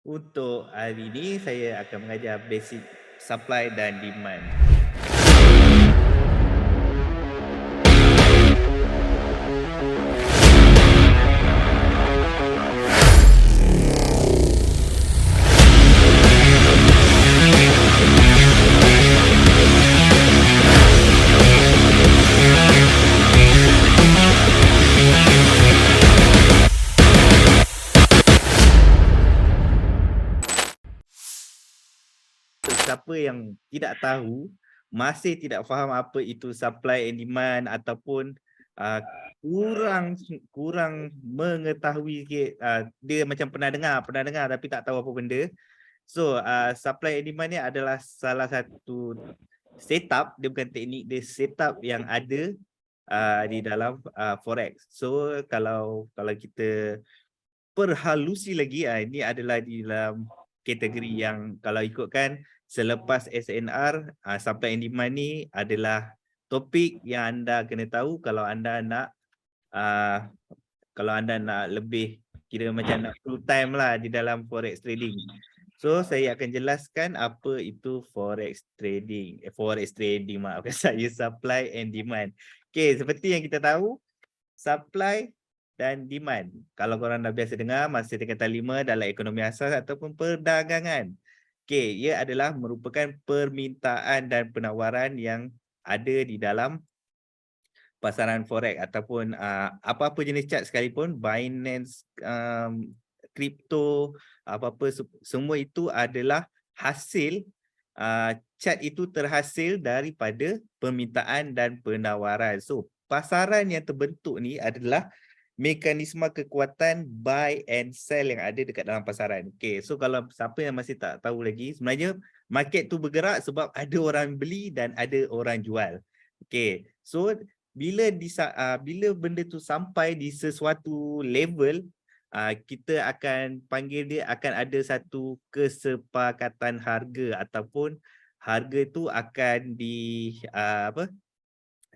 Untuk hari ini saya akan mengajar basic supply dan demand. Siapa yang tidak tahu, masih tidak faham apa itu supply and demand ataupun uh, kurang kurang mengetahui sikit, dia macam pernah dengar tapi tak tahu apa benda. So supply and demand ni adalah salah satu setup, dia bukan teknik, dia setup yang ada di dalam forex. So kalau kita perhalusi lagi, ini adalah di dalam kategori yang kalau ikutkan selepas SNR, supply and demand ni adalah topik yang anda kena tahu uh, kalau anda nak lebih kira macam nak full time lah di dalam forex trading. So saya akan jelaskan apa itu forex trading. Forex trading, maafkan saya, supply and demand. Okay, seperti yang kita tahu, supply dan demand. Kalau korang dah biasa dengar, masa tingkatan 5 dalam ekonomi asas ataupun perdagangan. Okay, ia adalah merupakan permintaan dan penawaran yang ada di dalam pasaran forex ataupun apa-apa jenis chart sekalipun, Binance, crypto, apa-apa, semua itu adalah hasil, chart itu terhasil daripada permintaan dan penawaran. So, pasaran yang terbentuk ni adalah mekanisme kekuatan buy and sell yang ada dekat dalam pasaran. Okay, so kalau siapa yang masih tak tahu lagi, sebenarnya market tu bergerak sebab ada orang beli dan ada orang jual. Okay, so bila benda tu sampai di sesuatu level, kita akan panggil dia akan ada satu kesepakatan harga ataupun harga tu akan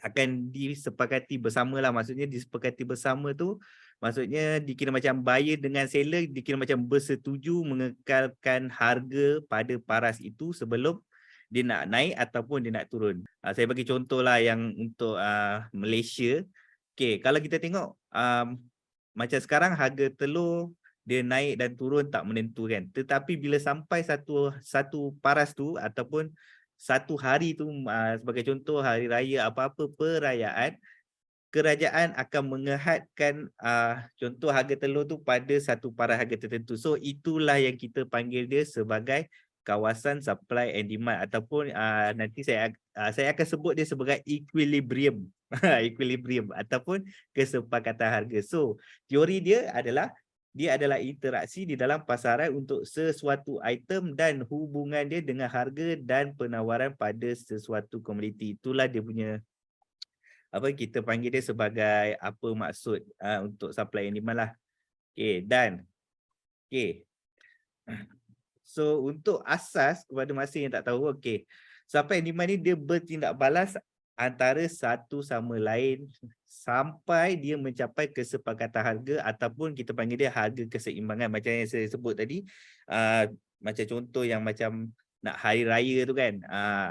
akan disepakati bersama lah. Maksudnya disepakati bersama tu maksudnya dikira macam buyer dengan seller dikira macam bersetuju mengekalkan harga pada paras itu sebelum dia nak naik ataupun dia nak turun. Saya bagi contoh lah yang untuk Malaysia. Okay, kalau kita tengok macam sekarang harga telur dia naik dan turun tak menentu kan. Tetapi bila sampai satu paras tu ataupun satu hari tu, sebagai contoh hari raya apa-apa perayaan, kerajaan akan mengehadkan contoh harga telur tu pada satu paras harga tertentu. So itulah yang kita panggil dia sebagai kawasan supply and demand ataupun nanti saya akan sebut dia sebagai equilibrium. Equilibrium ataupun kesepakatan harga. So teori dia adalah interaksi di dalam pasaran untuk sesuatu item dan hubungan dia dengan harga dan penawaran pada sesuatu komoditi. Itulah dia punya, apa kita panggil dia sebagai apa maksud untuk supply and demand lah. Okay, dan okay. So untuk asas kepada masa yang tak tahu, okay, supply and demand ni dia bertindak balas antara satu sama lain sampai dia mencapai kesepakatan harga ataupun kita panggil dia harga keseimbangan macam yang saya sebut tadi. Macam contoh yang macam nak hari raya tu kan,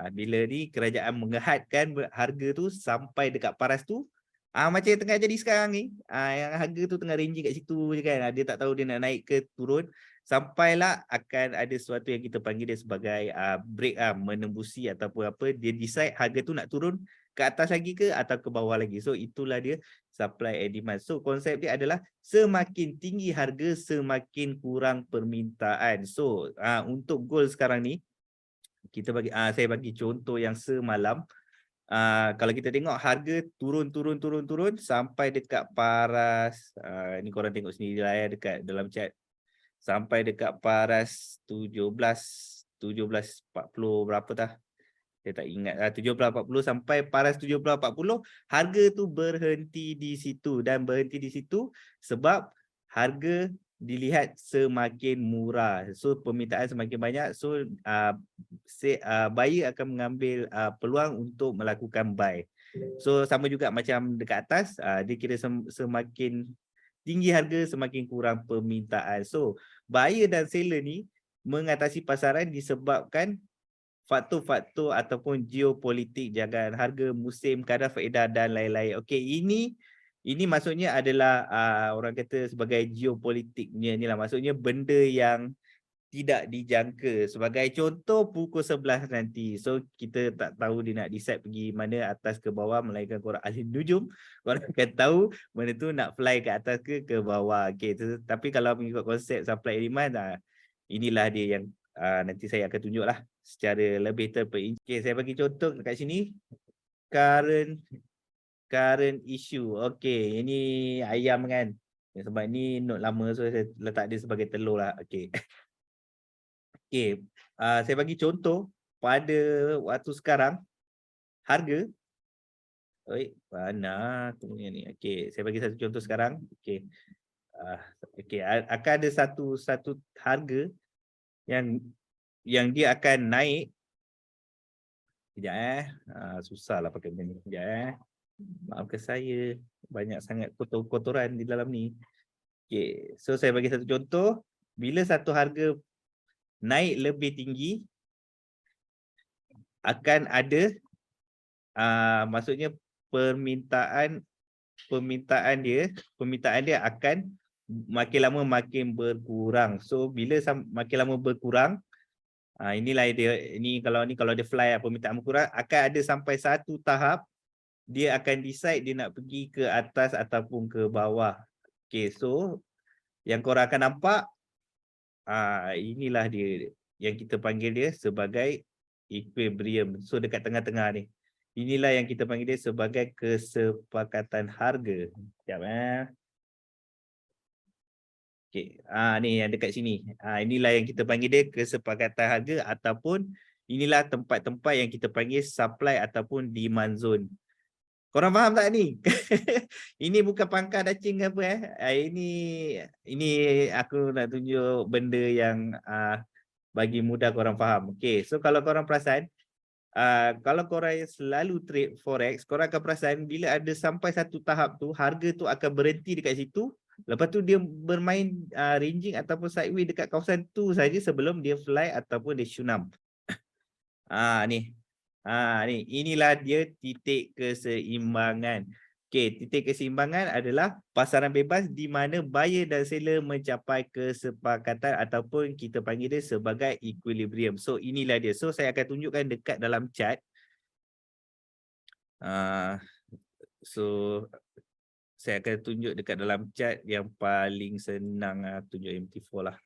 bila ni kerajaan mengehadkan harga tu sampai dekat paras tu, macam yang tengah jadi sekarang ni, yang harga tu tengah ranging kat situ je kan, dia tak tahu dia nak naik ke turun, sampailah akan ada sesuatu yang kita panggil dia sebagai break, menembusi ataupun apa, dia decide harga tu nak turun ke atas lagi ke atau ke bawah lagi. So itulah dia supply and demand. So konsep dia adalah semakin tinggi harga semakin kurang permintaan. So untuk goal sekarang ni kita saya bagi contoh yang semalam. Kalau kita tengok harga turun sampai dekat paras, ni korang tengok sendiri lah ya dekat dalam chat, sampai dekat paras 17.40 berapa dah, saya tak ingat, 17.40 sampai paras 17.40, harga tu berhenti di situ. Dan berhenti di situ sebab harga dilihat semakin murah, so permintaan semakin banyak, so buyer akan mengambil peluang untuk melakukan buy. So sama juga macam dekat atas, dia kira semakin tinggi harga semakin kurang permintaan. So, buyer dan seller ni mengatasi pasaran disebabkan faktor-faktor ataupun geopolitik, jagaan harga, musim, kadar faedah dan lain-lain. Okey, ini maksudnya adalah orang kata sebagai geopolitiknya ni lah. Maksudnya benda yang tidak dijangka. Sebagai contoh pukul 11 nanti. So kita tak tahu dia nak decide pergi mana, atas ke bawah, melainkan korang ahli nujum. Korang akan tahu mana tu nak fly ke atas ke bawah. Okay. Tapi kalau mengikut konsep supply and demand, inilah dia yang nanti saya akan tunjuk lah secara lebih terperinci. Okay, saya bagi contoh kat sini. Current issue. Okay, ini ayam kan. Sebab ni note lama, so saya letak dia sebagai telur lah. Okay. Okay, saya bagi contoh pada waktu sekarang harga, mana punya ni? Okay, saya bagi satu contoh sekarang. Okay, okay, akan ada satu harga yang dia akan naik. Sekejap susahlah pakai benda ni. Sekejap maafkan saya, banyak sangat kotoran di dalam ni. Okay, so saya bagi satu contoh. Bila satu harga naik lebih tinggi, akan ada maksudnya permintaan dia akan makin lama makin berkurang. So bila makin lama berkurang, inilah dia, kalau dia fly permintaan berkurang, akan ada sampai satu tahap dia akan decide dia nak pergi ke atas ataupun ke bawah. Okay, so yang korang akan nampak, inilah dia yang kita panggil dia sebagai equilibrium. So dekat tengah-tengah ni, inilah yang kita panggil dia sebagai kesepakatan harga. Sekejap Okay. Ni yang dekat sini. Inilah yang kita panggil dia kesepakatan harga, ataupun inilah tempat-tempat yang kita panggil supply ataupun demand zone. Korang faham tak ni? Ini bukan pangkal dacing ke apa Ini aku nak tunjuk benda yang bagi mudah korang faham. Okay, so kalau korang perasan, kalau korang selalu trade forex, korang akan perasan bila ada sampai satu tahap tu, harga tu akan berhenti dekat situ. Lepas tu dia bermain ranging ataupun sideways dekat kawasan tu saja sebelum dia fly ataupun dia shunam. Ni. Inilah dia titik keseimbangan. Okey, titik keseimbangan adalah pasaran bebas di mana buyer dan seller mencapai kesepakatan ataupun kita panggil dia sebagai equilibrium. So inilah dia. So saya akan tunjukkan dekat dalam chart. So saya akan tunjuk dekat dalam chart yang paling senang, tunjuk MT4 lah.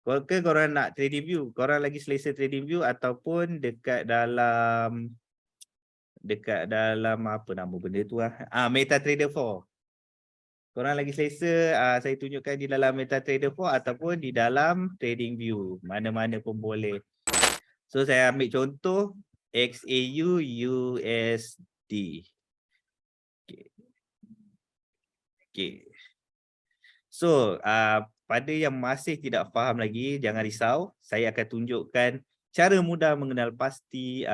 Korang nak trading view, korang lagi selesa trading view ataupun dekat dalam apa nama benda tu MetaTrader 4. Korang lagi selesa saya tunjukkan di dalam MetaTrader 4 ataupun di dalam trading view, mana-mana pun boleh. So saya ambil contoh XAU USD. Okay. So pada yang masih tidak faham lagi, jangan risau. Saya akan tunjukkan cara mudah mengenal pasti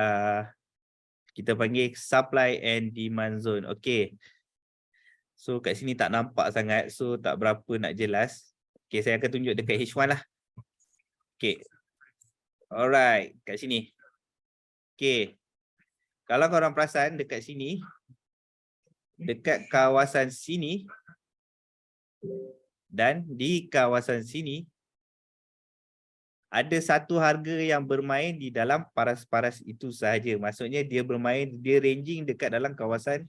kita panggil supply and demand zone. Okay. So kat sini tak nampak sangat. So tak berapa nak jelas. Okay, saya akan tunjuk dekat H1 lah. Okay. Alright, kat sini. Okay. Kalau korang perasan dekat sini, dekat kawasan sini, dan di kawasan sini ada satu harga yang bermain di dalam paras-paras itu sahaja. Maksudnya dia ranging dekat dalam kawasan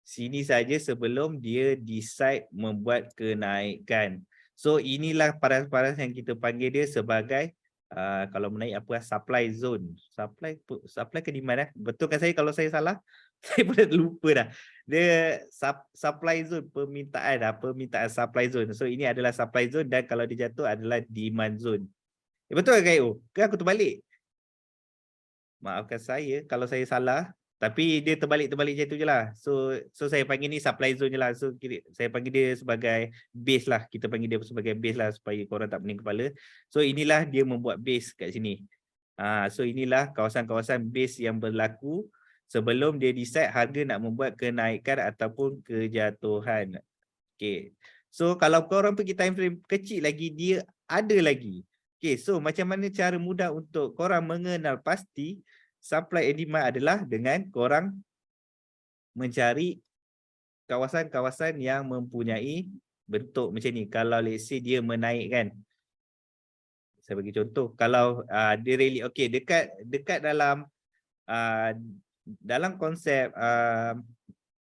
sini saja sebelum dia decide membuat kenaikan. So inilah paras-paras yang kita panggil dia sebagai kalau menaik supply zone. Supply ke demand Betul kan saya kalau saya salah? Saya pun lupa dah. Dia supply zone, permintaan supply zone. So ini adalah supply zone dan kalau dia jatuh adalah demand zone. Betul ke KO? Ke aku terbalik? Maafkan saya kalau saya salah. Tapi dia terbalik-terbalik macam tu je lah. So saya panggil ni supply zone je lah. So saya panggil dia sebagai base lah. Kita panggil dia sebagai base lah supaya korang tak pening kepala. So inilah dia membuat base kat sini. So inilah kawasan-kawasan base yang berlaku sebelum dia decide harga nak membuat kenaikan ataupun kejatuhan. Okay. So kalau korang pergi time frame kecil lagi, dia ada lagi. Okay, so macam mana cara mudah untuk korang mengenal pasti supply and demand adalah dengan korang mencari kawasan-kawasan yang mempunyai bentuk macam ni. Kalau let's say dia menaikkan, saya bagi contoh, kalau dia rally, okay, dekat dalam konsep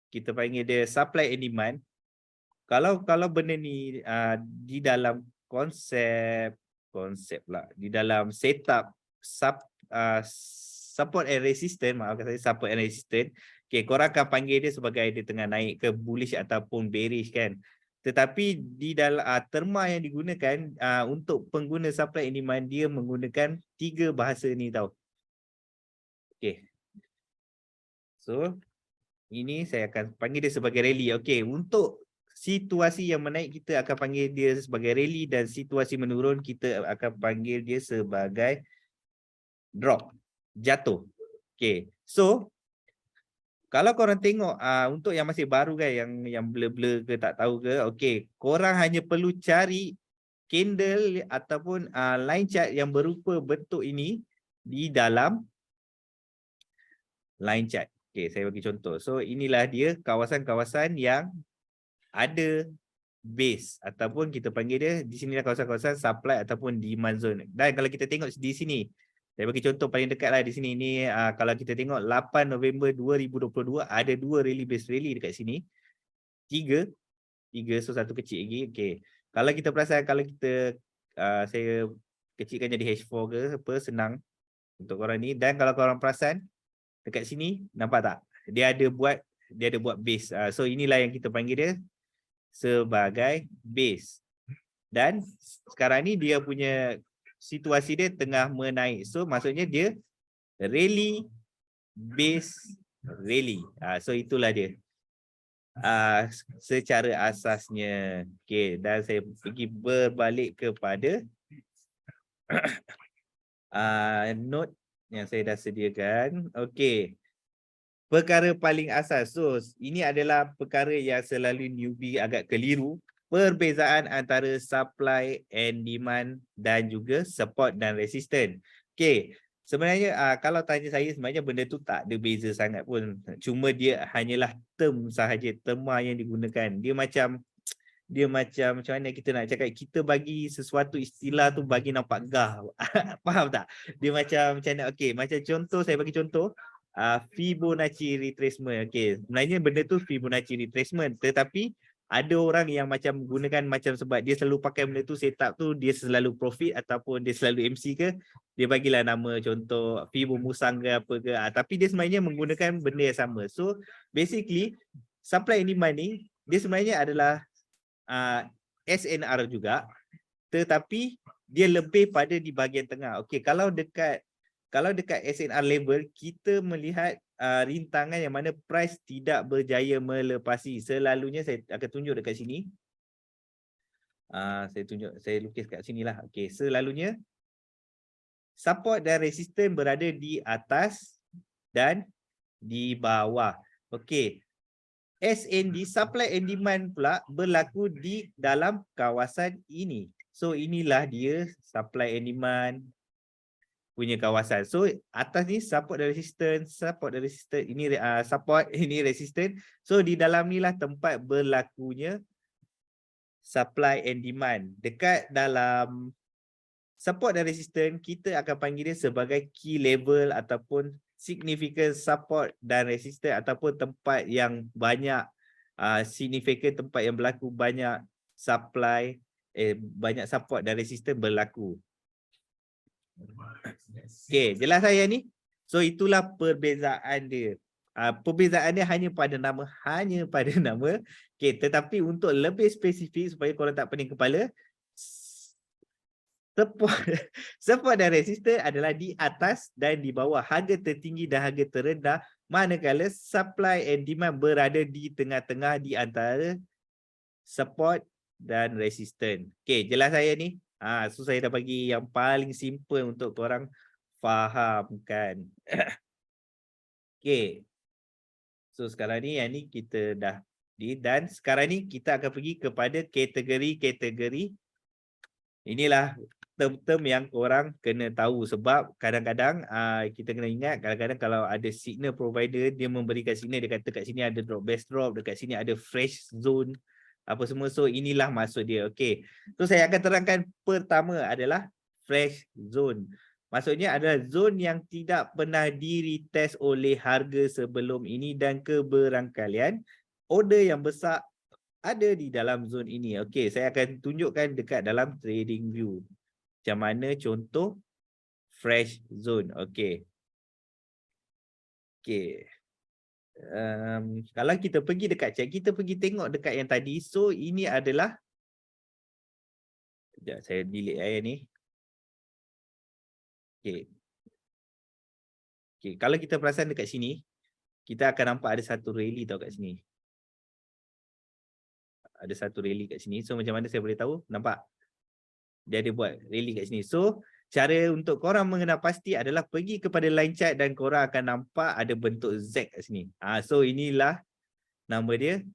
kita panggil dia supply and demand. Kalau benda ni di dalam konsep lah, di dalam setup support and resistance, maafkan saya, support and resistance, okay, korang akan panggil dia sebagai dia tengah naik ke bullish ataupun bearish kan. Tetapi di dalam terma yang digunakan untuk pengguna supply and demand, dia menggunakan 3 bahasa ni tau. Okay. So ini saya akan panggil dia sebagai rally. Okay, untuk situasi yang menaik kita akan panggil dia sebagai rally, dan situasi menurun kita akan panggil dia sebagai drop, jatuh. Okay, so kalau korang tengok untuk yang masih baru kan, yang blur-blur ke tak tahu ke, okay, korang hanya perlu cari candle ataupun line chart yang berupa bentuk ini di dalam line chart. Okay, saya bagi contoh. So inilah dia kawasan-kawasan yang ada base ataupun kita panggil dia di sini kawasan-kawasan supply ataupun demand zone. Dan kalau kita tengok di sini, saya bagi contoh paling dekat lah di sini ni, kalau kita tengok 8 November 2022 ada 2 rally base rally dekat sini. 3, so satu kecil lagi. Okay. Kalau kita perasan, kalau kita saya kecilkan jadi H4 ke apa, senang untuk korang ni. Dan kalau korang perasan dekat sini, nampak tak? Dia ada buat base. So inilah yang kita panggil dia sebagai base. Dan sekarang ni dia punya situasi dia tengah menaik. So maksudnya dia rally base rally. So itulah dia secara asasnya. Okay, dan saya pergi berbalik kepada note yang saya dah sediakan. Okay, perkara paling asas. So ini adalah perkara yang selalu newbie agak keliru. Perbezaan antara supply and demand dan juga support dan resistance. Okay, sebenarnya kalau tanya saya, sebenarnya benda tu tak ada beza sangat pun. Cuma dia hanyalah term sahaja, terma yang digunakan. Dia macam macam mana kita nak cakap, kita bagi sesuatu istilah tu bagi nampak gah. Faham tak? Dia macam mana? Okay, macam contoh, saya bagi contoh Fibonacci retracement. Okay, sebenarnya benda tu Fibonacci retracement, tetapi ada orang yang macam gunakan macam sebab dia selalu pakai benda tu, setup tu dia selalu profit ataupun dia selalu MC ke, dia bagilah nama contoh Fibo Musang ke apa ke, tapi dia sebenarnya menggunakan benda yang sama. So basically supply and demand ni dia sebenarnya adalah SNR juga, tetapi dia lebih pada di bahagian tengah. Okey, kalau dekat SNR level, kita melihat rintangan yang mana price tidak berjaya melepasi. Selalunya saya akan tunjuk dekat sini. Saya lukis kat sinilah. Okey, selalunya support dan resistance berada di atas dan di bawah. Okey. SND, supply and demand pula berlaku di dalam kawasan ini. So inilah dia supply and demand punya kawasan. So atas ni support dan resistance, ini support, ini resistance. So di dalam ni lah tempat berlakunya supply and demand. Dekat dalam support dan resistance, kita akan panggil dia sebagai key level ataupun significant support dan resistance, ataupun tempat yang banyak significant, tempat yang berlaku banyak supply, banyak support dan resistance berlaku. Okay, jelas saya ni? So itulah perbezaan dia. Perbezaan dia hanya pada nama. Okay, tetapi untuk lebih spesifik supaya korang tak pening kepala, support dan resistance adalah di atas dan di bawah, harga tertinggi dan harga terendah, manakala supply and demand berada di tengah-tengah di antara support dan resistance. Okay, jelas saya ni? So saya dah bagi yang paling simple untuk korang fahamkan. Okay. So sekarang ni yang ni kita dah Dan sekarang ni kita akan pergi kepada kategori-kategori. Inilah term-term yang korang kena tahu sebab kadang-kadang kita kena ingat kadang-kadang kalau ada signal provider dia memberikan signal, dia kata kat sini ada drop base drop, dekat sini ada fresh zone apa semua. So inilah maksud dia. Okey. So saya akan terangkan pertama adalah fresh zone. Maksudnya adalah zone yang tidak pernah di-retest oleh harga sebelum ini dan keberangkalian order yang besar ada di dalam zone ini. Okey, saya akan tunjukkan dekat dalam trading view. Macam mana contoh fresh zone. Okey. Okey. Kalau kita pergi dekat chat, kita pergi tengok dekat yang tadi. So ini adalah, sekejap saya delete ayat ni. Okey. Okey, kalau kita perasan dekat sini, kita akan nampak ada satu rally tau kat sini. Ada satu rally kat sini. So macam mana saya boleh tahu? Nampak? Dia ada buat rally kat sini. So cara untuk korang mengenal pasti adalah pergi kepada line chart dan korang akan nampak ada bentuk Z kat sini. So inilah nama dia,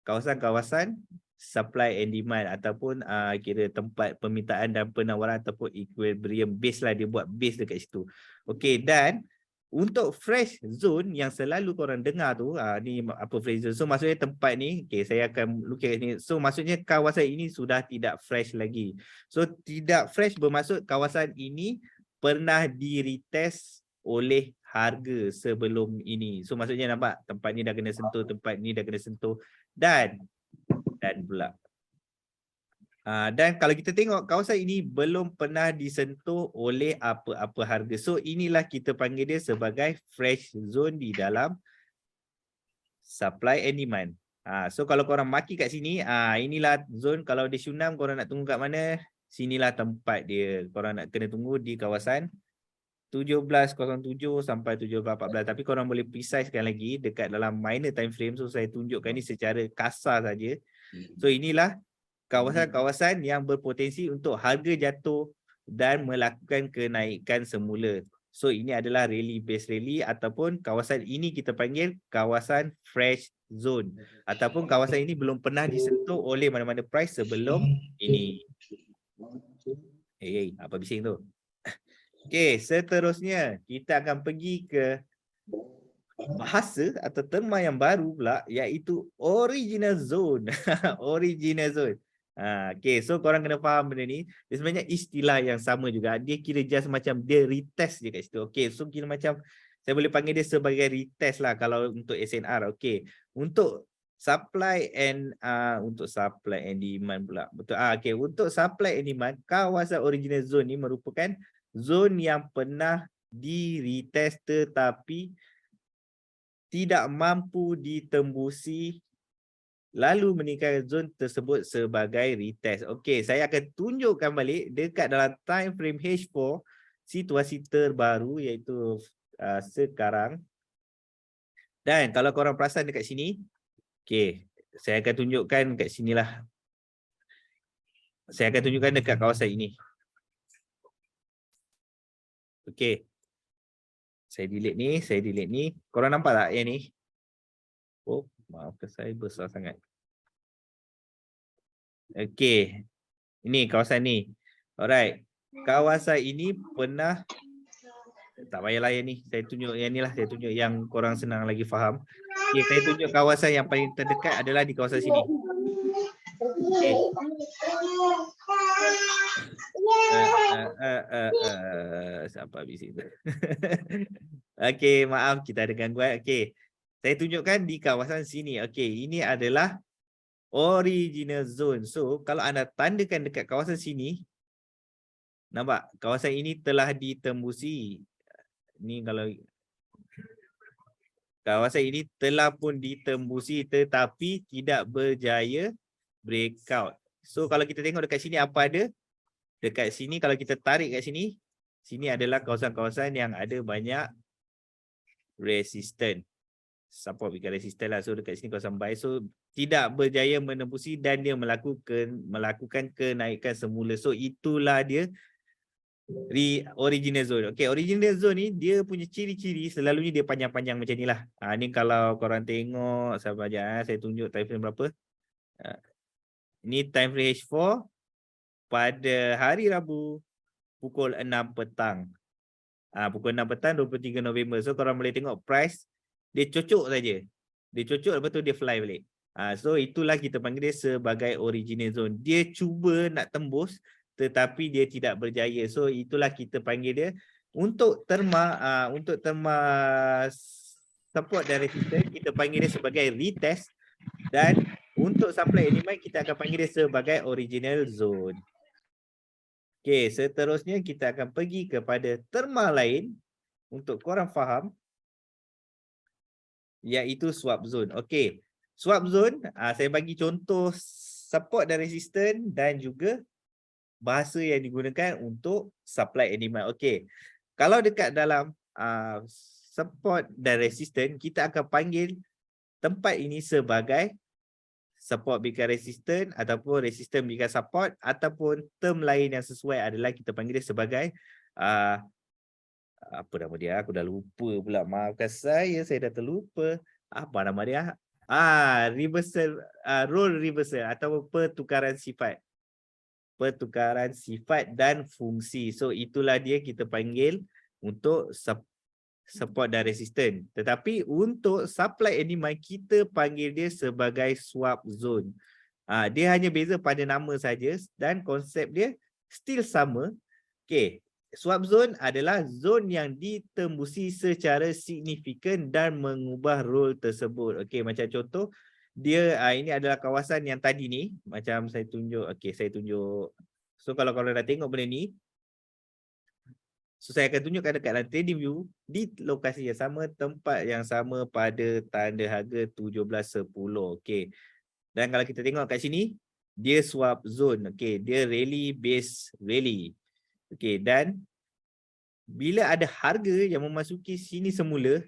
kawasan-kawasan supply and demand ataupun kira tempat permintaan dan penawaran ataupun equilibrium base lah, dia buat base dekat situ. Okey, dan untuk fresh zone yang selalu korang dengar tu, ni apa fresh zone. So maksudnya tempat ni, okay, saya akan lukis kat sini. So maksudnya kawasan ini sudah tidak fresh lagi. So tidak fresh bermaksud kawasan ini pernah di-retest oleh harga sebelum ini. So maksudnya nampak tempat ni dah kena sentuh, tempat ni dah kena sentuh dan pula. Dan kalau kita tengok kawasan ini belum pernah disentuh oleh apa-apa harga. So inilah kita panggil dia sebagai fresh zone di dalam supply and demand. So kalau korang maki kat sini, inilah zone. Kalau dia Shunam, korang nak tunggu kat mana? Sinilah tempat dia. Korang nak kena tunggu di kawasan 17.07 sampai 17.14. Tapi korang boleh precisekan lagi dekat dalam minor time frame. So saya tunjukkan ni secara kasar saja. So inilah kawasan-kawasan yang berpotensi untuk harga jatuh dan melakukan kenaikan semula. So ini adalah rally base rally ataupun kawasan ini kita panggil kawasan fresh zone ataupun kawasan ini belum pernah disentuh oleh mana-mana price sebelum ini. Apa bising tu? Okey, seterusnya kita akan pergi ke bahasa atau terma yang baru pula, iaitu original zone. Original zone. Okay, so korang kena faham benda ni. Dia sebenarnya istilah yang sama juga. Dia kira just macam dia retest je kat situ. Okay, so kira macam saya boleh panggil dia sebagai retest lah kalau untuk SNR. Okay, untuk supply and demand pula. Betul. Okay, untuk supply and demand, kawasan original zone ni merupakan zone yang pernah di-retest tetapi tidak mampu ditembusi lalu meninggalkan zone tersebut sebagai retest. Okey, saya akan tunjukkan balik dekat dalam time frame H4 situasi terbaru iaitu sekarang. Dan kalau korang perasan dekat sini, okey, saya akan tunjukkan kat sinilah. Saya akan tunjukkan dekat kawasan ini. Okey. Saya delete ni. Korang nampak tak yang ni? Oh, maafkan saya besar sangat. Okey. Ini kawasan ni. Alright. Kawasan ini pernah, tak payahlah yang ni. Saya tunjuk yang ni lah. Saya tunjuk yang korang senang lagi faham. Okay, saya tunjuk kawasan yang paling terdekat adalah di kawasan sini. Okay. Siapa habis itu? Okey, maaf kita ada gangguan. Okey. Saya tunjukkan di kawasan sini. Okey, ini adalah original zone. So, kalau anda tandakan dekat kawasan sini, nampak kawasan ini telah ditembusi. Ni kalau kawasan ini telah pun ditembusi tetapi tidak berjaya breakout. So, kalau kita tengok dekat sini apa ada? Dekat sini kalau kita tarik kat sini, sini adalah kawasan-kawasan yang ada banyak resisten. Support weaker resisten lah. So dekat sini kawasan buy. So tidak berjaya menembusi dan dia melakukan kenaikan semula. So itulah dia Original zone. Okay, original zone ni dia punya ciri-ciri selalunya dia panjang-panjang macam ni lah. Ni kalau korang tengok sabar je, saya tunjuk time frame berapa. Ni time frame H4 pada hari Rabu pukul 6 petang. Pukul 6 petang 23 November. So korang boleh tengok price dia cocok saja. Dia cocok lepas tu dia fly balik. So itulah kita panggil dia sebagai original zone. Dia cuba nak tembus tetapi dia tidak berjaya. So itulah kita panggil dia untuk terma support dan resistance kita panggil dia sebagai retest, dan untuk supply and demand kita akan panggil dia sebagai original zone. Okey, seterusnya kita akan pergi kepada terma lain untuk korang faham, iaitu swap zone. Okey, swap zone saya bagi contoh support dan resistance dan juga bahasa yang digunakan untuk supply and demand. Okey, kalau dekat dalam support dan resistance, kita akan panggil tempat ini sebagai support berikan resistance ataupun resistance berikan support, ataupun term lain yang sesuai adalah kita panggil dia sebagai apa nama dia? Aku dah lupa pula. Maafkan saya dah terlupa. Apa nama dia? Reversal, role reversal atau pertukaran sifat. Pertukaran sifat dan fungsi. So itulah dia kita panggil untuk support dan resistance. Tetapi untuk supply and demand kita panggil dia sebagai swap zone. Dia hanya beza pada nama saja dan konsep dia still sama. Okey, swap zone adalah zon yang ditembusi secara signifikan dan mengubah role tersebut. Okey, macam contoh dia ini adalah kawasan yang tadi ni, macam saya tunjuk. Okey, saya tunjuk. So kalau korang dah tengok benda ni, so saya akan tunjukkan dekat dalam trading view di lokasi yang sama, tempat yang sama pada tanda harga 17.10. Okey. Dan kalau kita tengok kat sini, dia swap zone. Okey, dia rally base rally. Okey, dan bila ada harga yang memasuki sini semula,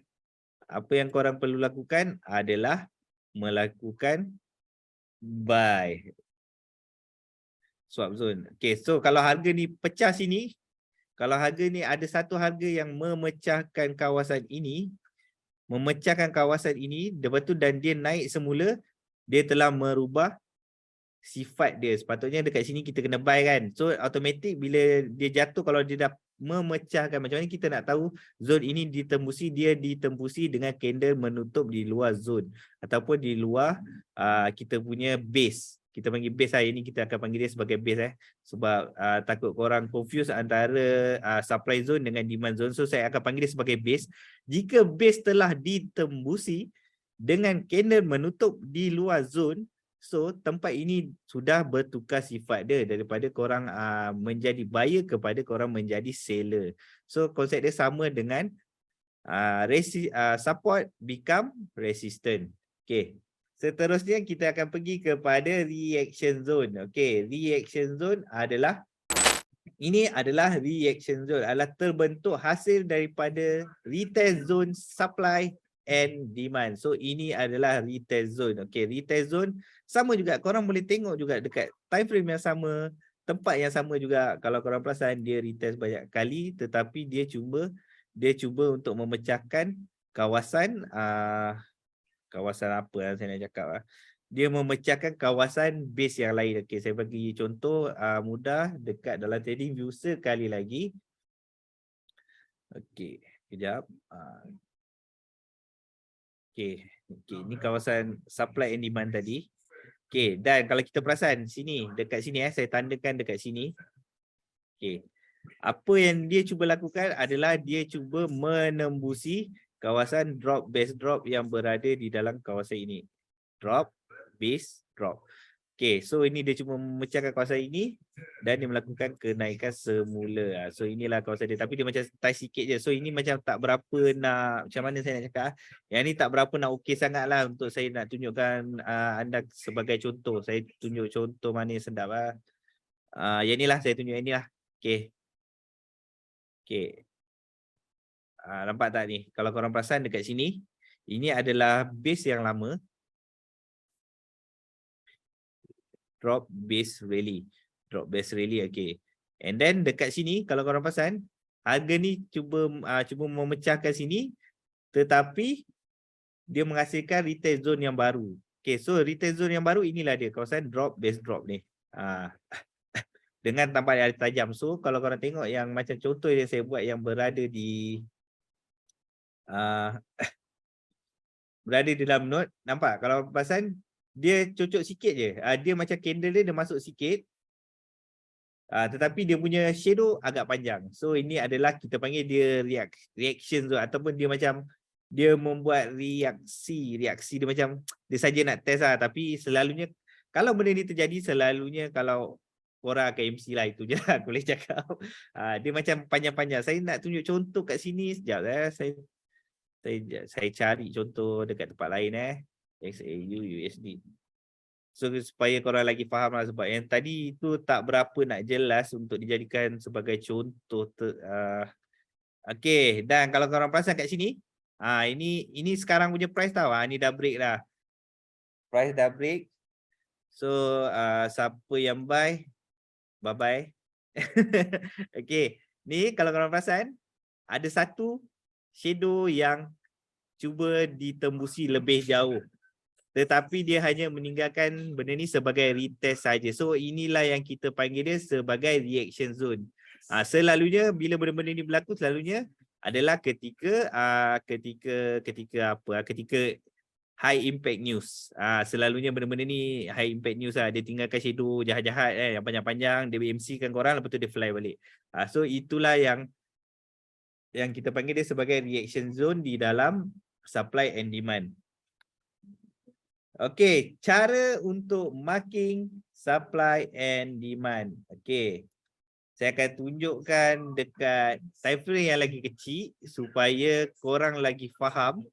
apa yang korang perlu lakukan adalah melakukan buy swap zone. Okey, so kalau harga ni pecah sini, kalau harga ni ada satu harga yang memecahkan kawasan ini, lepas tu dan dia naik semula, dia telah merubah sifat dia. Sepatutnya dekat sini kita kena buy kan. So automatic bila dia jatuh, kalau dia dah memecahkan, macam mana kita nak tahu zone ini ditembusi? Dia ditembusi dengan candle menutup di luar zone ataupun di luar kita punya base. Kita panggil base lah. Ini kita akan panggil dia sebagai base sebab takut korang confuse antara supply zone dengan demand zone. So saya akan panggil dia sebagai base. Jika base telah ditembusi dengan candle menutup di luar zone, so tempat ini sudah bertukar sifat dia daripada korang menjadi buyer kepada korang menjadi seller. So konsep dia sama dengan support become resistant. Okay. Seterusnya kita akan pergi kepada reaction zone. Okay, reaction zone adalah reaction zone adalah terbentuk hasil daripada retest zone supply and demand. So ini adalah retest zone. Okay, retest zone sama juga, korang boleh tengok juga dekat time frame yang sama, tempat yang sama juga. Kalau korang perasan, dia retest banyak kali tetapi dia cuba untuk memecahkan kawasan kawasan apa yang saya nak cakap dia memecahkan kawasan base yang lain. Okey, saya bagi contoh mudah dekat dalam trading view sekali lagi. Okey, kejap. Okey, ni kawasan supply and demand tadi. Okey, dan kalau kita perasan sini, dekat sini saya tandakan dekat sini. Okey. Apa yang dia cuba lakukan adalah dia cuba menembusi kawasan drop, base drop yang berada di dalam kawasan ini. Drop, base, drop. Okay, so ini dia cuma memecahkan kawasan ini dan dia melakukan kenaikan semula. So inilah kawasan dia, tapi dia macam tie sikit je. So ini macam tak berapa nak, macam mana saya nak cakap, yang ni tak berapa nak okey sangat lah untuk saya nak tunjukkan anda sebagai contoh. Saya tunjuk contoh mana yang sedap lah. Yang ni lah saya tunjuk, yang ni lah. Okay. Okay. Nampak tak ni? Kalau korang perasan dekat sini, ini adalah base yang lama. Drop base rally. Drop base rally, okay. And then dekat sini kalau korang perasan, harga ni cuba memecahkan sini, tetapi dia menghasilkan retest zone yang baru. Okay, so retest zone yang baru inilah dia kawasan drop base drop ni. Dengan tampak yang tajam. So kalau korang tengok yang macam contoh yang saya buat yang berada di berada di dalam note, nampak kalau perasan dia cocok sikit je. Dia macam candle dia masuk sikit. Tetapi dia punya shadow agak panjang. So ini adalah kita panggil dia reaction tu, ataupun dia macam dia membuat reaksi dia macam dia saja nak test lah. Tapi selalunya kalau benda ni terjadi, selalunya kalau korang akan MC lah, itu je lah aku boleh cakap. Dia macam panjang-panjang. Saya nak tunjuk contoh kat sini sekejap. Saya cari contoh dekat tempat lain. XAU USD. So supaya korang lagi faham lah, sebab yang tadi itu tak berapa nak jelas untuk dijadikan sebagai contoh. Okay, dan kalau korang perasan kat sini, ini sekarang punya price tau. Ni dah break dah. Price dah break. So siapa yang buy, bye-bye. Okay, ni kalau korang perasan, ada satu shadow yang cuba ditembusi lebih jauh. Tetapi dia hanya meninggalkan benda ni sebagai retest saja. So inilah yang kita panggil dia sebagai reaction zone. Selalunya bila benda-benda ni berlaku, selalunya adalah ketika high impact news. Selalunya benda-benda ni high impact news lah. Dia tinggalkan shadow jahat-jahat yang panjang-panjang, dia MC kan korang, lepas tu dia fly balik. So itulah yang kita panggil dia sebagai reaction zone di dalam supply and demand. Okey, cara untuk marking supply and demand. Okey. Saya akan tunjukkan dekat time frame yang lagi kecil supaya korang lagi faham.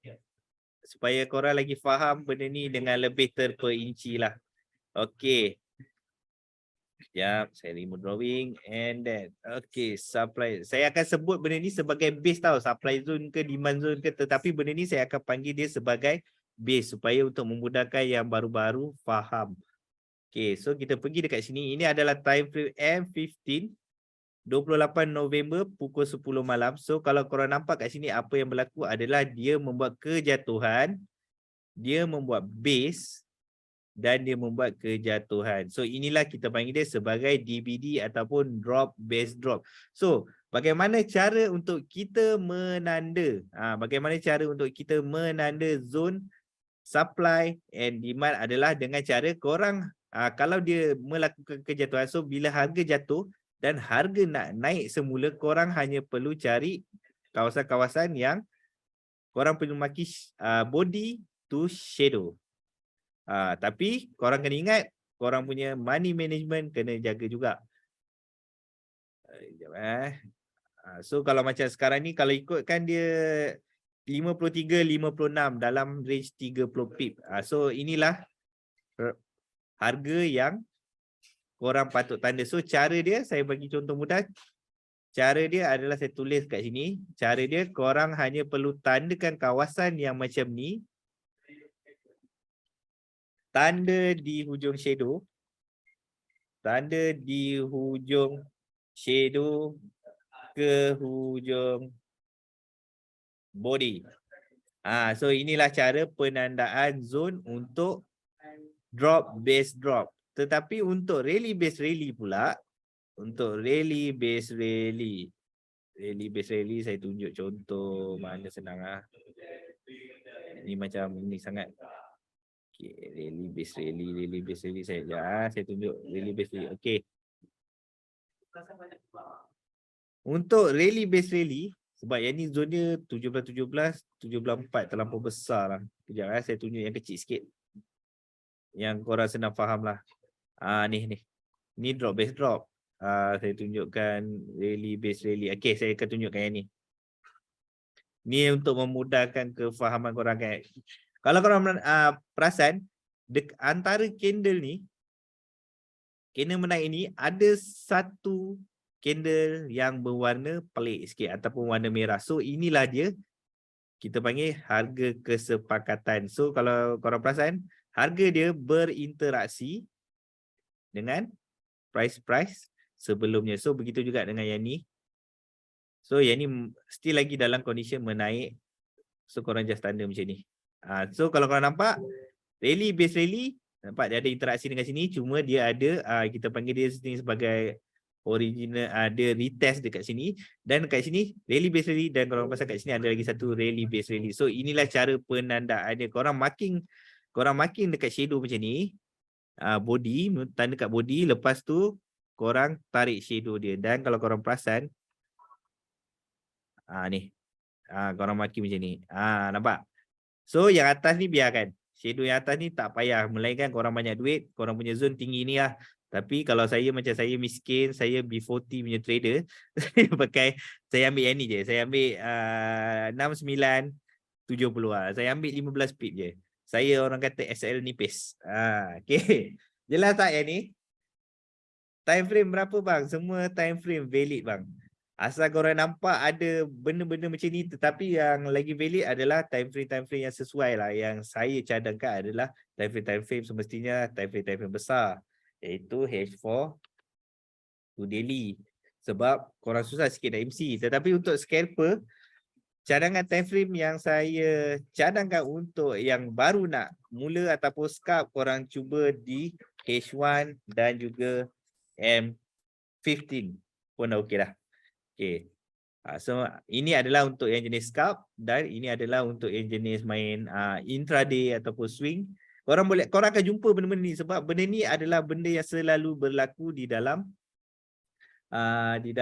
Supaya korang lagi faham benda ni dengan lebih terperinci lah. Okey. Sekejap, saya remove drawing and then okey, supply. Saya akan sebut benda ni sebagai base tau, supply zone ke demand zone ke, tetapi benda ni saya akan panggil dia sebagai base supaya untuk memudahkan yang baru-baru faham. Okay, so kita pergi dekat sini. Ini adalah time frame M15 28 November pukul 10 malam. So kalau korang nampak kat sini, apa yang berlaku adalah dia membuat kejatuhan, dia membuat base dan dia membuat kejatuhan. So inilah kita panggil dia sebagai DBD ataupun drop base drop. So bagaimana cara untuk kita menanda? Bagaimana cara untuk kita menanda zone supply and demand adalah dengan cara korang kalau dia melakukan kejatuhan, so bila harga jatuh dan harga nak naik semula, korang hanya perlu cari kawasan-kawasan yang korang perlu maki body to shadow. Tapi korang kena ingat, korang punya money management kena jaga juga. So kalau macam sekarang ni, kalau ikutkan dia 53-56 dalam range 30 pip. So inilah harga yang korang patut tanda. So cara dia, saya bagi contoh mudah. Cara dia adalah saya tulis kat sini. Cara dia, korang hanya perlu tandakan kawasan yang macam ni. Tanda di hujung shadow. Tanda di hujung shadow ke hujung body. So inilah cara penandaan zone untuk drop base drop. Tetapi untuk rally base rally pula, untuk rally base rally saya tunjuk contoh mana senang Ini macam ini sangat. Okay, rally base rally saya tunjuk rally base rally. Okay. Untuk rally base rally, sebab yang ni zone dia 17-17, 17-4 terlampau besar lah. Kejap saya tunjuk yang kecil sikit. Yang korang senang faham lah. Ni. Ni drop base drop. Saya tunjukkan rally base rally. Okay, saya akan tunjukkan yang ni. Ni untuk memudahkan kefahaman korang kan. Kalau korang perasan, antara candle ni, candle menaik ni, ada satu candle yang berwarna pelik sikit ataupun warna merah. So inilah dia, kita panggil harga kesepakatan. So kalau korang perasan, harga dia berinteraksi dengan price sebelumnya. So begitu juga dengan yang ni. So yang ni still lagi dalam condition menaik. So korang just tanda macam ni. So kalau korang nampak rally base rally, nampak dia ada interaksi dengan sini, cuma dia ada kita panggil dia sini sebagai original, dia retest dekat sini, dan dekat sini rally base rally, dan korang pasal kat sini ada lagi satu rally base rally. So inilah cara penandaan dia. Korang marking dekat shadow macam ni, body, tanda kat body, lepas tu korang tarik shadow dia. Dan kalau korang perasan ni, korang marking macam ni, nampak? So yang atas ni biarkan. Shadow yang atas ni tak payah. Melainkan korang banyak duit, korang punya zone tinggi ni lah. Tapi kalau saya macam saya miskin, saya B40 punya trader, saya ambil yang ni je. Saya ambil 6970 lah. Saya ambil 15 pip je. Saya orang kata SL nipis. Okay. Jelas tak yang ni? Time frame berapa bang? Semua time frame valid bang. Asal korang nampak ada benda-benda macam ni, tetapi yang lagi valid adalah time frame yang sesuai lah. Yang saya cadangkan adalah time frame semestinya time frame besar, iaitu H4 to daily. Sebab korang susah sikit nak MC. Tetapi untuk scalper, cadangan time frame yang saya cadangkan untuk yang baru nak mula ataupun scalp, korang cuba di H1 dan juga M15 pun dah okey dah. Okay. So ini adalah untuk yang jenis scalp, dan ini adalah untuk yang jenis main intraday ataupun swing. Korang akan jumpa benda-benda ni, sebab benda ni adalah benda yang selalu berlaku di dalam di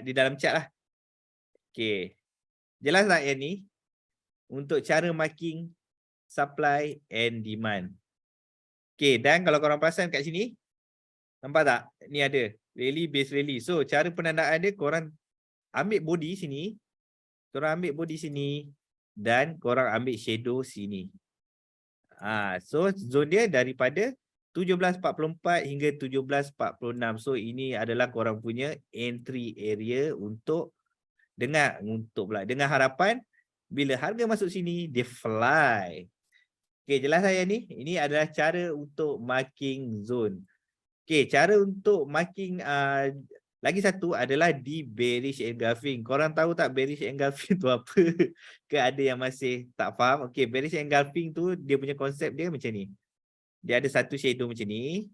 dalam chart lah. Okay. Jelas tak yang ni? Untuk cara marking supply and demand. Okay, dan kalau korang perasan kat sini, nampak tak? Ni ada rally base rally. So cara penandaan dia, korang ambil body sini, dan korang ambil shadow sini. So zone dia daripada 17.44 hingga 17.46. So ini adalah korang punya entry area untuk dengan harapan bila harga masuk sini dia fly. Okay, jelas saya ni? Ini adalah cara untuk marking zone. Okay, cara untuk marking lagi satu adalah di bearish engulfing. Korang tahu tak bearish engulfing tu apa? Ke ada yang masih tak faham? Okay, bearish engulfing tu dia punya konsep dia macam ni. Dia ada satu shadow macam ni.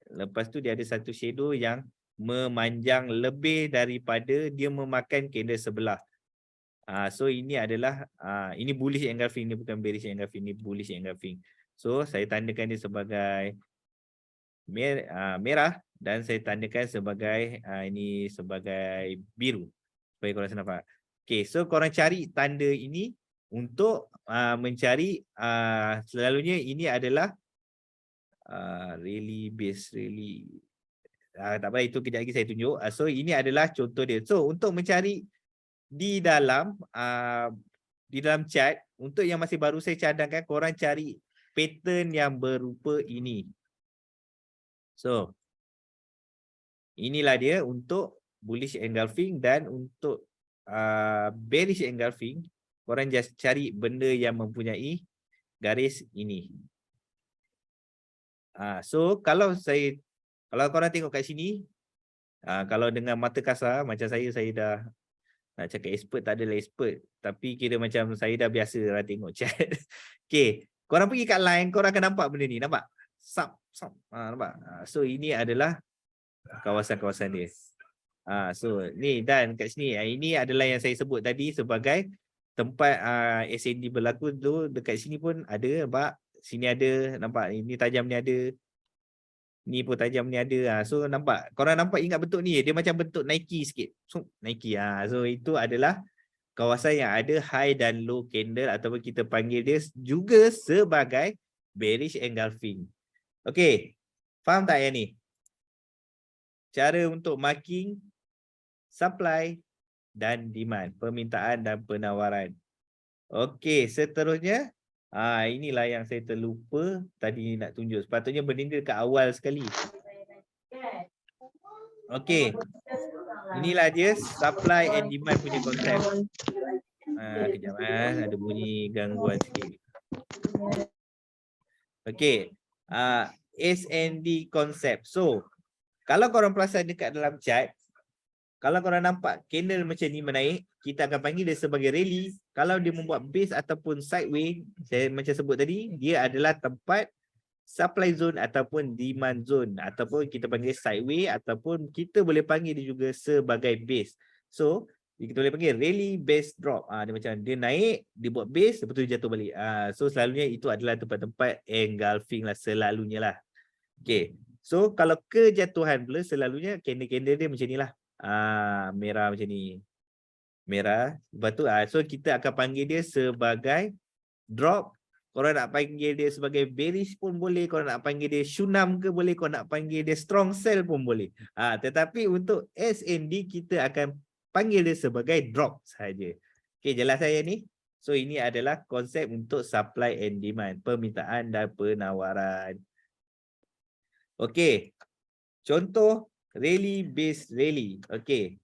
Lepas tu dia ada satu shadow yang memanjang lebih daripada dia memakan candle sebelah. So ini adalah ini bullish engulfing, ni bukan bearish engulfing, ni bullish engulfing. So saya tandakan dia sebagai merah, dan saya tandakan sebagai ini sebagai biru supaya korang senang faham. Okay, so korang cari tanda ini untuk mencari selalunya ini adalah rally base rally. Tak apa, itu kejap lagi saya tunjuk. So ini adalah contoh dia. So untuk mencari di dalam chart, untuk yang masih baru saya cadangkan, korang cari pattern yang berupa ini. So inilah dia untuk bullish engulfing, dan untuk bearish engulfing korang just cari benda yang mempunyai garis ini. So kalau korang tengok kat sini, kalau dengan mata kasar macam saya dah nak cakap expert, tak adalah expert, tapi kira macam saya dah biasa lah tengok chat. Okay, korang pergi kat line, korang akan nampak benda ni, nampak? Nampak? So ini adalah kawasan-kawasan dia. So ni, dan kat sini ini adalah yang saya sebut tadi sebagai tempat SND berlaku tu. Dekat sini pun ada, nampak? Sini ada, nampak? Ini tajam ni ada. Ni pun tajam ni ada. So nampak, korang nampak, ingat bentuk ni, dia macam bentuk Nike sikit. So Nike. So itu adalah kawasan yang ada high dan low candle, ataupun kita panggil dia juga sebagai bearish engulfing. Okay, faham tak yang ni? Cara untuk marking supply dan demand, permintaan dan penawaran. Okey, seterusnya inilah yang saya terlupa tadi nak tunjuk. Sepatutnya benda ni dekat awal sekali. Okey. Inilah dia supply and demand punya konsep. Kejap ada bunyi gangguan sikit. Okey. SND konsep. So Kalau korang perasan dekat dalam chart, kalau korang nampak candle macam ni menaik, kita akan panggil dia sebagai rally. Kalau dia membuat base ataupun sideway, saya macam sebut tadi, dia adalah tempat supply zone ataupun demand zone, ataupun kita panggil sideway, ataupun kita boleh panggil dia juga sebagai base. So kita boleh panggil rally base drop. Dia macam dia naik, dia buat base, lepas tu dia jatuh balik. So selalunya itu adalah tempat-tempat engulfing lah, selalunya lah. Okay, so kalau kejatuhan pula selalunya candle-candle dia macam ni lah. Merah macam ni, merah. Lepas tu so kita akan panggil dia sebagai drop. Korang nak panggil dia sebagai bearish pun boleh, korang nak panggil dia shunam ke boleh, korang nak panggil dia strong sell pun boleh. Tetapi untuk SND kita akan panggil dia sebagai drop saja. Okay, jelas saya ni? So ini adalah konsep untuk supply and demand, permintaan dan penawaran. Okay, contoh rally based rally. Okay,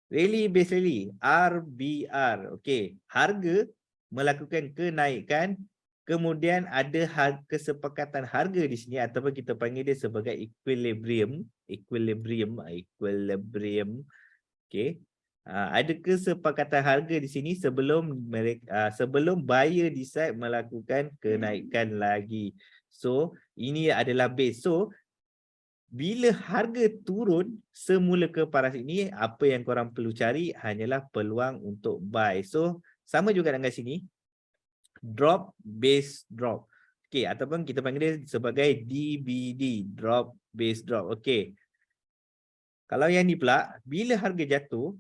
rally based rally, RBR. Okay, harga melakukan kenaikan, kemudian ada kesepakatan harga di sini ataupun kita panggil dia sebagai equilibrium. Okay, ada kesepakatan harga di sini sebelum mereka sebelum buyer decide melakukan kenaikan lagi. So ini adalah base. So bila harga turun semula ke paras ini, apa yang korang perlu cari hanyalah peluang untuk buy. So sama juga dengan sini, drop base drop. Okay, ataupun kita panggil dia sebagai DBD, drop base drop. Okay, kalau yang ni pula, bila harga jatuh,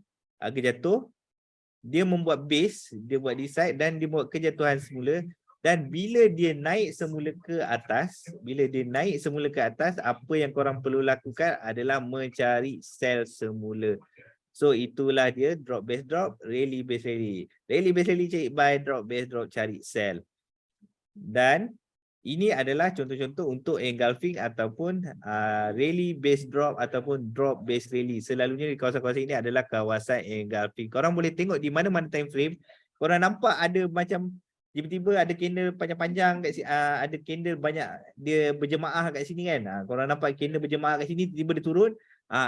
dia membuat base, dia buat decide dan dia buat kejatuhan semula. Dan bila dia naik semula ke atas, apa yang korang perlu lakukan adalah mencari sell semula. So itulah dia drop base drop, rally base rally. Rally base rally cari buy, drop base drop cari sell. Dan ini adalah contoh-contoh untuk engulfing ataupun rally base drop ataupun drop base rally. Selalunya di kawasan-kawasan ini adalah kawasan engulfing. Korang boleh tengok di mana-mana time frame, korang nampak ada macam tiba-tiba ada candle panjang-panjang kat sini, ada candle banyak dia berjemaah kat sini kan. Korang nampak candle berjemaah kat sini, tiba-tiba dia turun.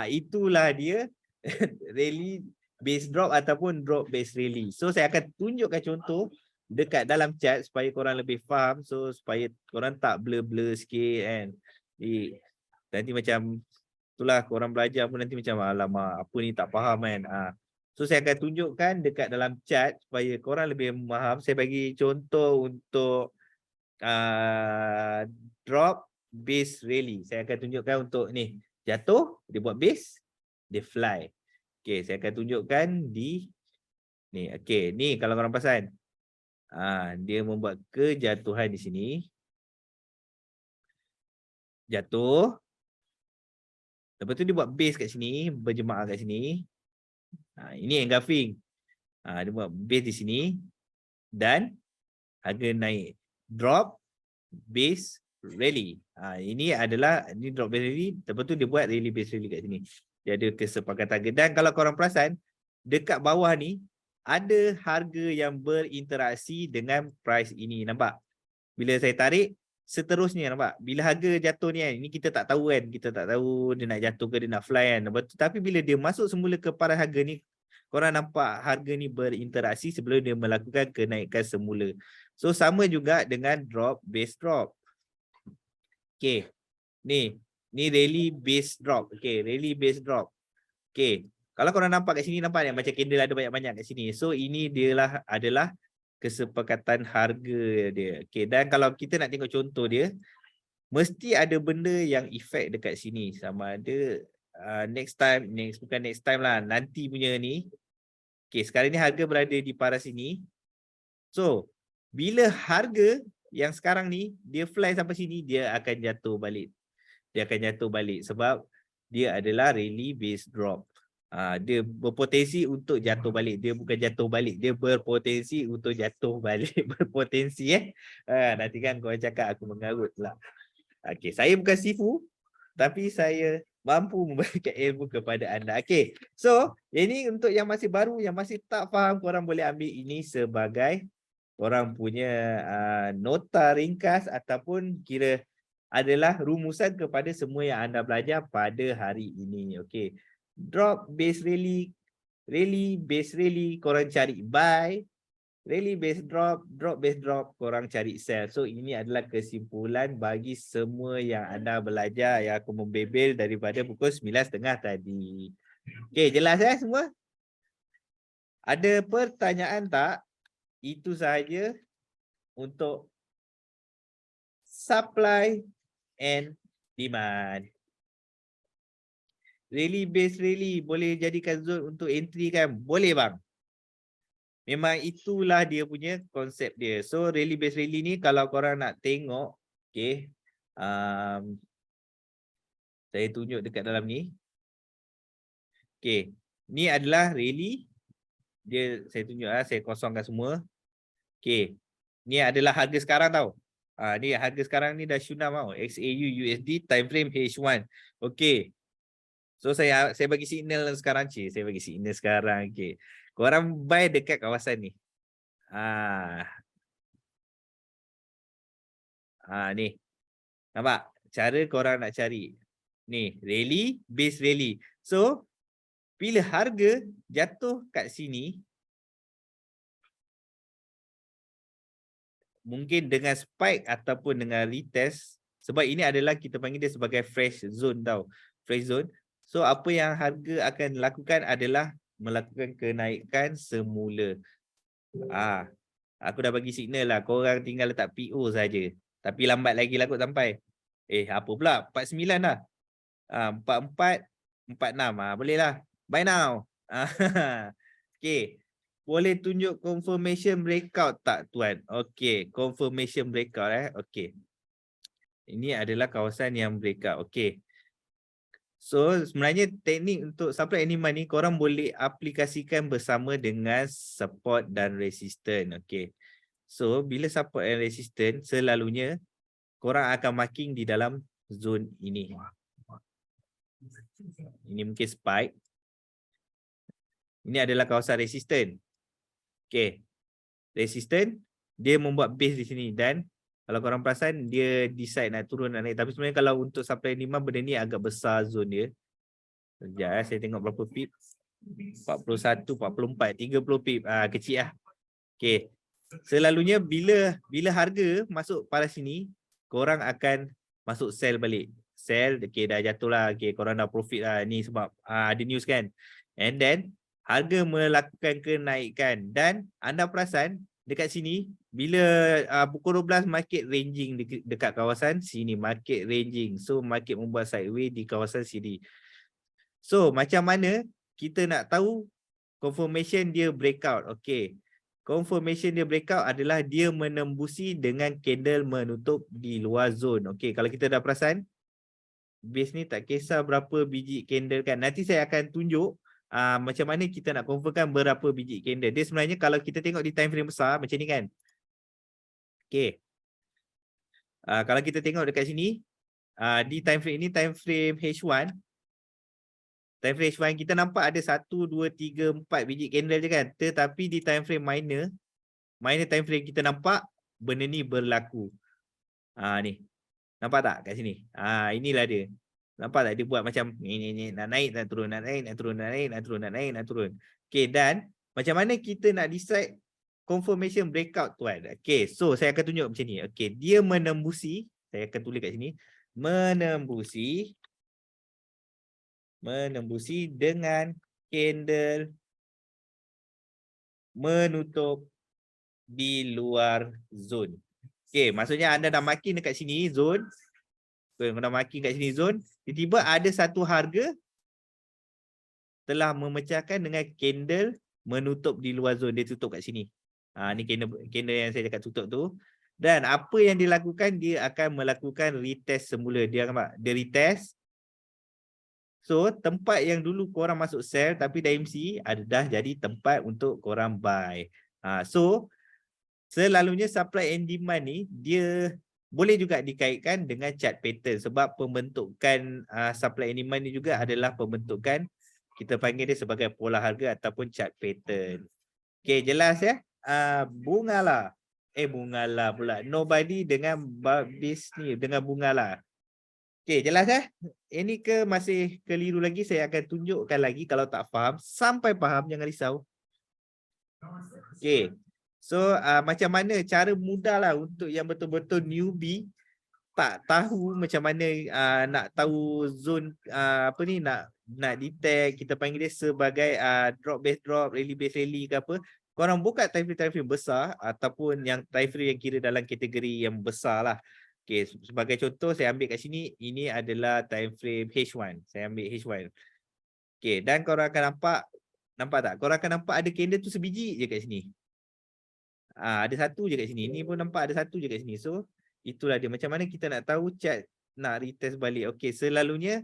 Itulah dia rally base drop ataupun drop base rally. So saya akan tunjukkan contoh dekat dalam chat supaya korang lebih faham. So supaya korang tak blur-blur sikit kan. Nanti macam itulah korang belajar pun nanti macam alamak apa ni tak faham kan. So saya akan tunjukkan dekat dalam chat supaya korang lebih faham. Saya bagi contoh untuk drop base rally. Saya akan tunjukkan untuk ni, jatuh, dia buat base, dia fly. Okay, saya akan tunjukkan di ni. Okay, ni kalau korang perasan. Dia membuat kejatuhan di sini. Jatuh. Lepas tu dia buat base kat sini, berjemaah kat sini. Ini engulfing. Dia buat base di sini dan harga naik. Drop base rally. Ini adalah drop base rally. Lepas tu dia buat rally base rally kat sini. Dia ada kesepakatan harga. Dan kalau korang perasan, dekat bawah ni ada harga yang berinteraksi dengan price ini. Nampak? Bila saya tarik, seterusnya nampak? Bila harga jatuh ni kan, ini kita tak tahu kan. Kita tak tahu dia nak jatuh ke dia nak fly kan. Tapi bila dia masuk semula ke paras harga ni, korang nampak harga ni berinteraksi sebelum dia melakukan kenaikan semula. So sama juga dengan drop base drop. Okay. Ni rally base drop. Okay, rally base drop. Okay. Kalau korang nampak kat sini, nampak yang macam candle ada banyak-banyak kat sini. So ini adalah kesepakatan harga dia. Okay, dan kalau kita nak tengok contoh dia, mesti ada benda yang efek dekat sini. Sama ada bukan next time lah, nanti punya ni. Okay, sekarang ni harga berada di paras sini. So bila harga yang sekarang ni dia fly sampai sini, dia akan jatuh balik. Sebab dia adalah rally base drop. Dia berpotensi untuk jatuh balik. Dia bukan jatuh balik, dia berpotensi untuk jatuh balik. Berpotensi nanti kan korang cakap aku mengarut pula. Okay, saya bukan sifu, tapi saya mampu memberikan ilmu kepada anda. Okay, so ini untuk yang masih baru, yang masih tak faham, korang boleh ambil ini sebagai korang punya nota ringkas ataupun kira adalah rumusan kepada semua yang anda belajar pada hari ini. Okey. Drop, base rally, base rally, korang cari buy, rally base drop, drop base drop, korang cari sell. So ini adalah kesimpulan bagi semua yang anda belajar yang aku membebel daripada pukul 9.30 tadi. Okey, jelas semua? Ada pertanyaan tak? Itu sahaja untuk supply and demand. Rally base rally boleh jadikan zone untuk entry kan? Boleh bang. Memang itulah dia punya konsep dia. So rally base rally ni kalau korang nak tengok, okay, saya tunjuk dekat dalam ni. Okay, ni adalah rally. Dia saya tunjuk saya kosongkan semua. Okay, ni adalah harga sekarang tau. Ni harga sekarang ni dah syunam tau. XAU USD time frame H1. Okay. So saya bagi signal sekarang cik. Saya bagi signal sekarang. Okay. Korang buy dekat kawasan ni. Ni. Nampak? Cara korang nak cari. Ni, rally, base rally. So, bila harga jatuh kat sini, mungkin dengan spike ataupun dengan retest, sebab ini adalah kita panggil dia sebagai fresh zone tau. Fresh zone. So, apa yang harga akan lakukan adalah melakukan kenaikan semula. Aku dah bagi signal lah. Korang tinggal letak PO saja. Tapi lambat lagi lah kot sampai. Apa pula? 49 dah. 44, 46. Boleh lah. Buy now. Okay. Boleh tunjuk confirmation breakout tak tuan? Okay. Confirmation breakout Okay. Ini adalah kawasan yang breakout. Okay. So sebenarnya teknik untuk supply and demand ni korang boleh aplikasikan bersama dengan support dan resistance. Okay. So bila support and resistance selalunya korang akan marking di dalam zone ini. Ini mungkin spike. Ini adalah kawasan resistance. Okay. Resistance dia membuat base di sini dan kalau korang perasan dia decide nak turun nak naik. Tapi sebenarnya kalau untuk supply and demand benda ni agak besar zone dia. Sekejap saya tengok berapa pip. 41, 44, 30 pip. Kecil lah. Okay. Selalunya bila harga masuk pada sini, korang akan masuk sell balik. Sell, okay, dah jatuh lah. Okay, korang dah profit lah. Ni sebab ada news kan. And then, harga melakukan kenaikan. Dan anda perasan dekat sini, bila pukul 12 market ranging dekat kawasan sini. Market ranging. So, market membuat sideways di kawasan sini. So, macam mana kita nak tahu confirmation dia breakout? Okay. Confirmation dia breakout adalah dia menembusi dengan candle menutup di luar zone. Okay, kalau kita dah perasan, base ni tak kisah berapa biji candle kan. Nanti saya akan tunjuk macam mana kita nak confirmkan berapa biji candle. Dia sebenarnya kalau kita tengok di time frame besar macam ni kan. Okay. Kalau kita tengok dekat sini, di time frame ini, time frame H1, time frame H1 kita nampak ada 1, 2, 3, 4 biji candle je kan. Tetapi di time frame minor time frame kita nampak benda ni berlaku. Ni. Nampak tak kat sini? Inilah dia. Nampak tak dia buat macam ni nak naik nak turun, nak naik nak turun, nak naik nak turun, nak naik nak turun. Okey, dan macam mana kita nak decide confirmation breakout tuan? Okey, so saya akan tunjuk macam ni. Okey, dia menembusi, saya akan tulis kat sini, menembusi dengan candle menutup di luar zone. Okey, maksudnya anda dah marking dekat sini zone. Anda marking kat sini zone, tiba-tiba ada satu harga telah memecahkan dengan candle menutup di luar zone, dia tutup kat sini. Ni candle yang saya cakap tutup tu. Dan apa yang dilakukan, dia akan melakukan retest semula. Dia nampak, dia retest. So, tempat yang dulu korang masuk sell tapi dah MC dah jadi tempat untuk korang buy. So, selalunya supply and demand ni dia boleh juga dikaitkan dengan chart pattern sebab pembentukan supply and demand ni juga adalah pembentukan kita panggil dia sebagai pola harga ataupun chart pattern. Okey, jelas ya? Bungalah. Bungala pula. Nobody dengan base ni, dengan Bungala. Okey, jelas Ini ke masih keliru lagi? Saya akan tunjukkan lagi kalau tak faham. Sampai faham, jangan risau. Okey. So, macam mana cara mudah lah untuk yang betul-betul newbie tak tahu macam mana nak tahu zone apa ni, nak detect, kita panggil dia sebagai drop base drop, rally base rally ke apa. Korang buka time frame besar ataupun yang time frame yang kira dalam kategori yang besar lah. Okay, sebagai contoh saya ambil kat sini, ini adalah time frame H1. Saya ambil H1. Okay, dan korang akan nampak tak? Korang akan nampak ada candle tu sebiji je kat sini. Ada satu je kat sini. Ni pun nampak ada satu je kat sini. So, itulah dia. Macam mana kita nak tahu chart nak retest balik. Okey, selalunya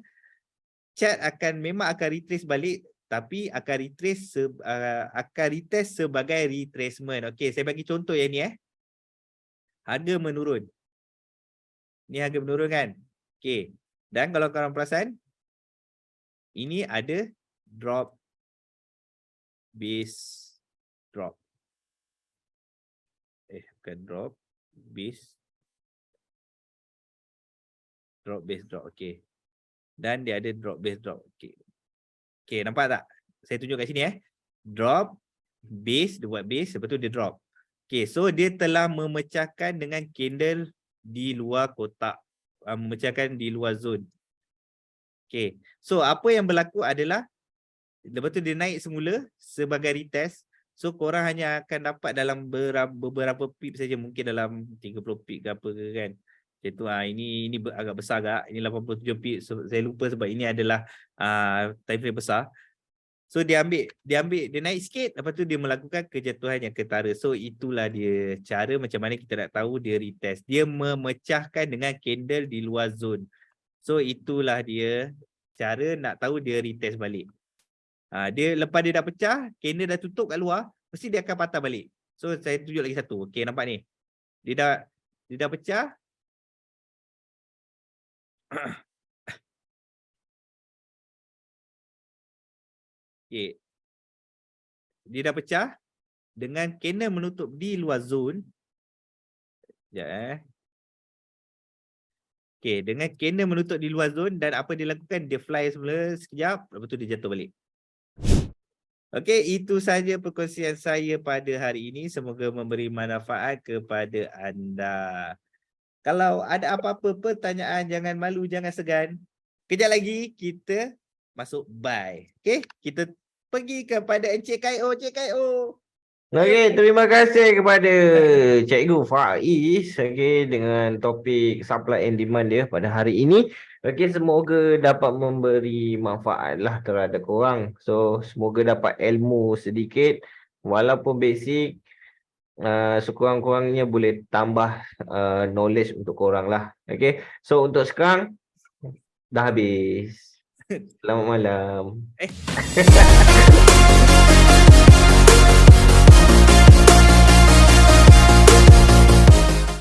chart memang akan retrace balik, tapi akan retest sebagai retracement. Okey, saya bagi contoh yang ni Harga menurun. Ni harga menurun kan? Okey. Dan kalau korang perasan, ini ada drop base drop. Bukan drop base drop. Okey. Dan dia ada drop base drop. Okey. Okey, nampak tak? Saya tunjuk kat sini Drop base, dia buat base, lepas tu dia drop. Okey, so dia telah memecahkan dengan candle di luar kotak, memecahkan di luar zone. Okey. So apa yang berlaku adalah lepas tu dia naik semula sebagai retest. So korang hanya akan dapat dalam beberapa pip saja, mungkin dalam 30 pip ke apa ke kan. Macam tu ini agak besar agak. Ini 87 pip. So, saya lupa sebab ini adalah time frame besar. So dia naik sikit, lepas tu dia melakukan kejatuhan yang ketara. So itulah dia cara macam mana kita nak tahu dia retest. Dia memecahkan dengan candle di luar zone. So itulah dia cara nak tahu dia retest balik. Dia lepas dia dah pecah, candle dah tutup kat luar, mesti dia akan patah balik. So saya tunjuk lagi satu. Okey, nampak ni. Dia dah pecah. Okey. Dia dah pecah dengan candle menutup di luar zone. Sekejap Okey, dengan candle menutup di luar zone dan apa dia lakukan? Dia fly semula sekejap, lepas tu dia jatuh balik. Okey, itu sahaja perkongsian saya pada hari ini. Semoga memberi manfaat kepada anda. Kalau ada apa-apa pertanyaan, jangan malu, jangan segan. Kejap lagi kita masuk buy. Okey, kita pergi kepada Encik Kaio. Encik Kaio. Okey, terima kasih kepada Cikgu Faiz dengan topik supply and demand dia pada hari ini. Okey, semoga dapat memberi manfaat lah terhadap korang. So, semoga dapat ilmu sedikit walaupun basic, sekurang-kurangnya boleh tambah knowledge untuk korang lah. Okey, so untuk sekarang dah habis. Selamat malam.